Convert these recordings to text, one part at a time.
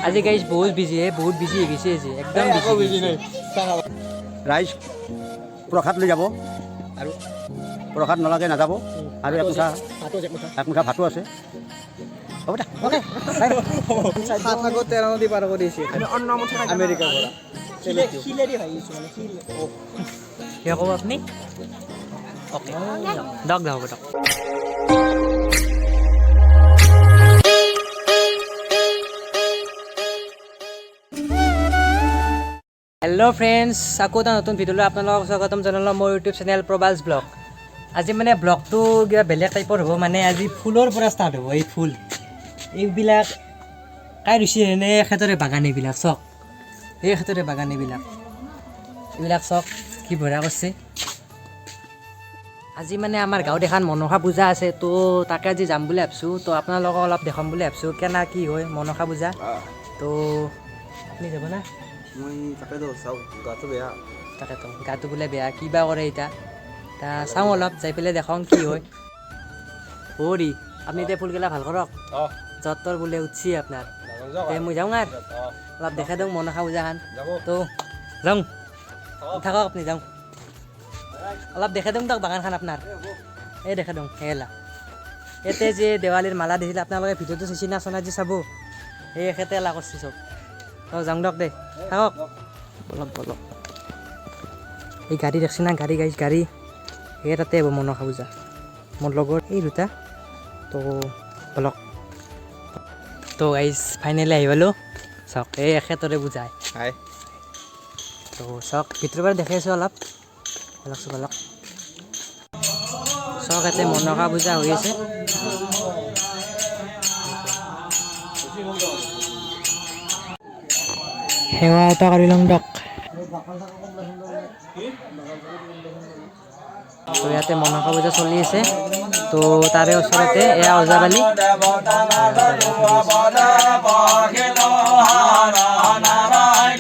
আজি গাইজ বহুত বিজি হৈ গৈছে আজি একদম বিজি নাই। ৰাইজ প্ৰসাদ লৈ যাব আৰু প্ৰসাদ নলাগে নাযাব আৰু একমুঠা ভাতো আছে। হ'ব দে অ'কে আমেৰিকাৰ পৰা কিয় ক'ব আপুনি? অ'কে দক দক হ'ব দক। হেল্ল' ফ্ৰেণ্ডছ, আকৌ এটা নতুন ভিডিঅ'লৈ আপোনালোকক স্বাগতম জনালোঁ মোৰ ইউটিউব চেনেল প্ৰবালছ ব্লগ। আজি মানে ব্লগটো কিবা বেলেগ টাইপৰ হ'ব, মানে আজি ফুলৰ পৰা ষ্টাৰ্ট হ'ব। এই ফুল এইবিলাক কাই ৰুইছে এনে এখেতৰে বাগান, এইবিলাক চক এই এখেতৰে বাগান, এইবিলাক চক কি ভৰা কৰিছে। আজি মানে আমাৰ গাঁৱত এখন মনসা পূজা আছে, তো তাকে আজি যাম বুলি ভাবিছোঁ। তো আপোনালোকক অলপ দেখাম বুলি ভাবিছোঁ কেনে কি হয় মনসা পূজা। তো আপুনি যাব না? মই তাকেতো চাওঁ, গাটো বেয়া। তাকেতো গাটো বোলে বেয়া, কিবা কৰে এতিয়া চাওঁ অলপ যাই পেলাই দেখাওঁ কি হয়। হৰি আপুনি এতিয়া ফুলগিলা ভাল কৰক, যতৰ বোলে উঠছি আপোনাৰ। মই যাওঁ আৰু অলপ দেখাই দিওঁ মনসা পূজাখন। তো যাওঁ, থাকক আপুনি, যাওঁ অলপ দেখাই দিওঁ তাক বাগানখন আপোনাৰ। এই দেখাই দিওঁ সেলা ইয়াতে যে দেৱালীৰ মালা দিছিলে আপোনালোকে ভিডিঅ'টো চাইছি না, চোনা যি চাব সেই এখেতে এলা কৰিছে চব। তো যাওঁ দিয়ক দে, থাকক বলক। এই গাড়ী দেখছি না, গাড়ী সেই তাতে হ'ব মনসা পূজা। মোৰ লগৰ এই দুটা, তো বলক। তো গাইজ ফাইনেলি আহি পালোঁ, চাওক এই এখেতৰে পূজাই। তো চাওক ভিতৰৰ পৰা দেখাই আছোঁ অলপ, বলক চাওক ইয়াতে মনসা পূজা হৈ আছে। সেৱা এটা কৰি লওঁ দিয়ক। তো ইয়াতে মনসা পূজা চলি আছে, তো তাৰে ওচৰতে এয়া ওজাপালি।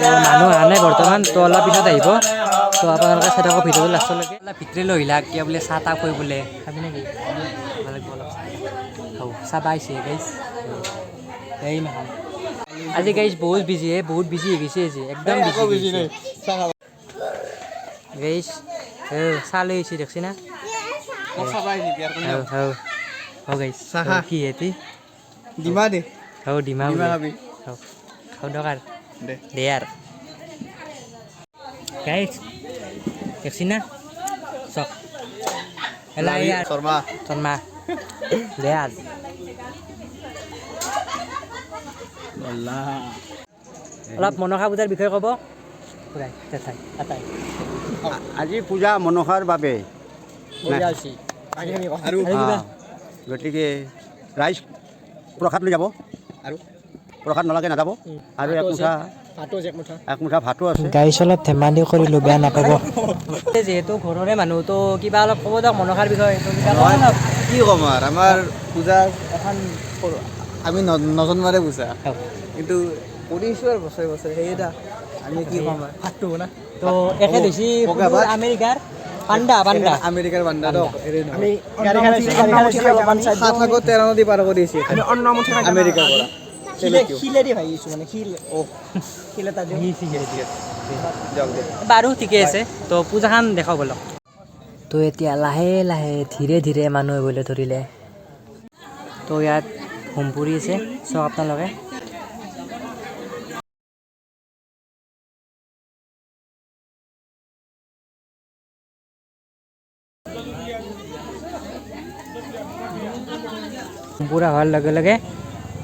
তো মানুহ অহা নাই বৰ্তমান, তো অলপ পিছত আহিব। তো আপোনালোকে চাই থাকক ভিডিঅ'টো লাষ্টলৈকে। অলপ ভিতৰে লৈ আহিলা কিয় বোলে চাহ তাহ খুৱাই বোলে, খাবি নেকি? চাহ পাইছে গাইজ এই মাহান। আজি গাইজ বহুত বিজি হৈ গৈছে আজি একদম বিজি নাই। গাইজ চাহ লৈ আহিছে দেখছি না। কি হেতি ডিমা দে ডিমা খাওঁ দক আৰু দে আৰু গাইজ দেখছি না চক শৰ্মা দে আৰু অলপ মনসা পূজাৰ বিষয়ে ক'ব। আজি পূজা মনসাৰ বাবে, আৰু গতিকে ৰাইজ প্ৰসাদ লৈ যাব আৰু প্ৰসাদ নলাগে নাযাব আৰু একমুঠা ভাতো আছে। গাইছ অলপ ধেমালি কৰিলোঁ, বেয়া নাপাব। যিহেতু ঘৰৰে মানুহ, তো কিবা অলপ ক'ব দিয়ক মনসাৰ বিষয়ে। কি ক'ম আৰু, আমাৰ পূজা এখন আমি নজন্মাৰে পূজা, কিন্তু কৰিছোঁ আৰু বছৰে সেইটা আমি কি ক'ম আৰু ভাতটো না। তো একে বেছি আমেৰিকাৰ আমেৰিকাৰ বান্দা দক তেৰ নদী পাৰ কৰিছে আমেৰিকাৰ পৰা। বাৰু ঠিকে আছে, তো পূজাখন দেখাব বলক। তো এতিয়া লাহে লাহে ধীৰে ধীৰে মানুহ আহিবলৈ ধৰিলে। তো ইয়াত হোম পুৰি আছে, চাওক আপোনালোকে। পূৰা হোৱাৰ লগে লগে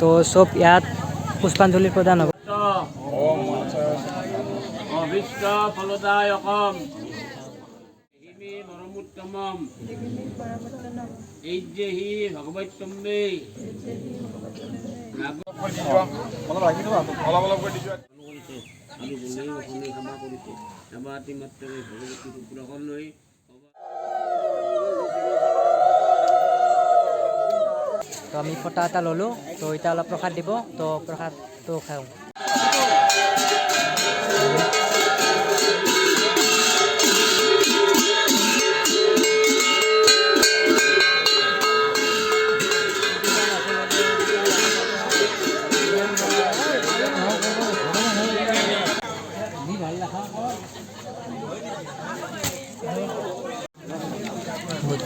তো চব ইয়াত পুষ্পাঞ্জলি প্ৰদান হ'ব। তো আমি ফটা এটা ল'লোঁ, তো এতিয়া অলপ প্ৰসাদ দিব, তো প্ৰসাদটো খাওঁ।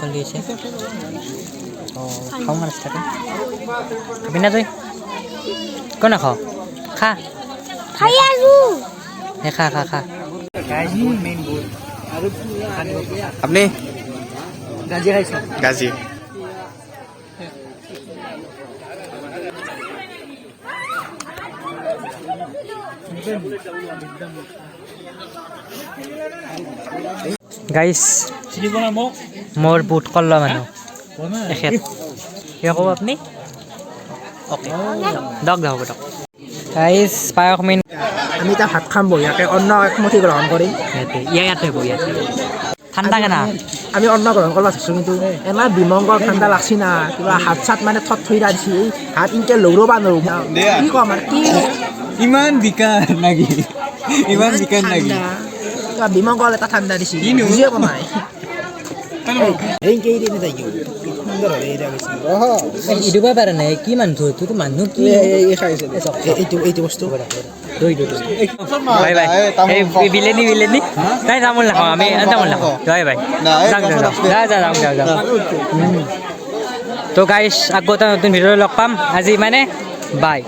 চলি আছে অঁ খাওঁ মাছ থাকে খাবি না তই কিয় নাখাৱ খা হে খা খা খা আপনি গাজি খাইছা গাজী গাইছ মোৰ বুট কল্লা মানুহ এখেত কিয় ক'ব আপুনি অ'কে দক দক দক গাইছ পায়স মিন আমি এতিয়া ভাত খাম বঢ়িয়াকৈ অন্ন একমুঠি গ্ৰহণ কৰিম ইয়াতে বহি ইয়াতে ঠাণ্ডা কেনা আমি অন্ন গ্ৰহণ কৰিব ধৰিছোঁ কিন্তু এনে বিমংগল ঠাণ্ডা লাগছি না কিবা হাত চাত মানে থত থৈ দিছে হাত ইনকে লৌৰব নোৱাৰোঁ কি ক'ম আৰু কি ইমান বিকাৰ নাকি ইমান বিকাৰ নাকি কিবা বিমংগল এটা ঠাণ্ডা দিছে বুজিয়ে পোৱা নাই ইদিব পাৰে নাই কি মানুহ তোৰতো মানুহ কি এইটো বস্তু বাই বাই এই বিলেনি নাই তামোল নাখাওঁ আমি তামোল নাখাওঁ বাই বাই যাওঁ তো গাইছ আকৌ এটা নতুন ভিডিঅ' লগ পাম আজি মানে বাই